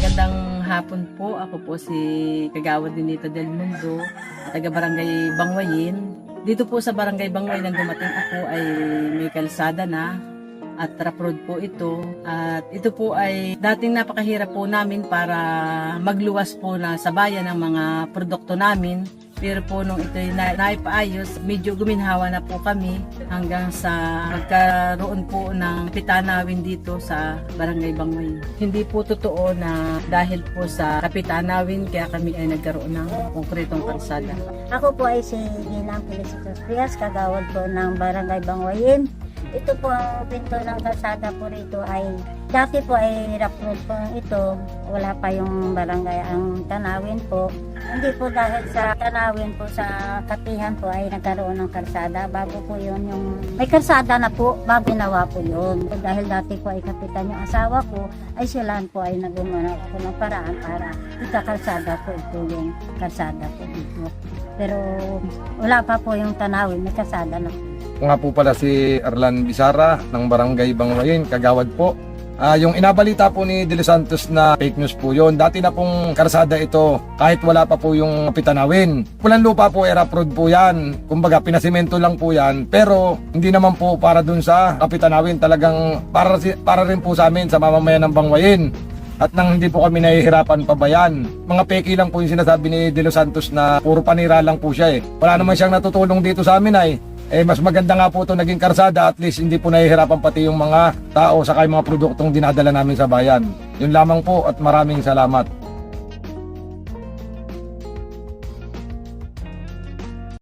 Magandang hapon po. Ako po si Kagawad Ninita Del Mundo, taga Barangay Bangwayin. Dito po sa Barangay Bangwayin nang dumating ako ay may kalsada na at rough road po ito. At ito po ay dating napakahirap po namin para magluwas po na sa bayan ng mga produkto namin. Pero po nung ito naipaayos, medyo guminhawa na po kami hanggang sa magkaroon po ng kapitanawin dito sa Barangay Bangwayin. Hindi po totoo na dahil po sa kapitanawin kaya kami ay nagkaroon ng konkretong kalsada. Ako po ay si Ginang Felicitas Frias, kagawad po ng Barangay Bangwayin. Ito po ang pinto ng kalsada po rito ay dati po ay rough road po ito. Wala pa yung barangay ang tanawin po. Hindi po dahil sa tanawin po sa katihan po ay nagkaroon ng kalsada. Bago po yun yung may kalsada na po, bago ginawa po yun. Dahil dati po ay kapitan yung asawa ko, ay silaan po ay nagumana po ng paraan para ikakalsada po ito yung kalsada po dito. Pero wala pa po yung tanawin, may kalsada na po. Nga po pala si Arlan Bisara ng Barangay Bangwayin, kagawad po. Yung inabalita po ni De Los Santos na fake news po yun. Dati na pong karsada ito kahit wala pa po yung kapitanawin. Pulang lupa po, rough road po yan. Kumbaga pinasimento lang po yan. Pero hindi naman po para dun sa kapitanawin. Talagang para rin po sa amin, sa mamamayan ng Bangwayin. At nang hindi po kami nahihirapan pa ba yan. Mga peki lang po yung sinasabi ni De Los Santos na puro panira lang po siya eh. Wala naman siyang natutulong dito sa amin ay. Mas maganda nga po ito naging karsada, at least hindi po nahihirapan pati yung mga tao saka yung mga produktong dinadala namin sa bayan. Yun lamang po at maraming salamat.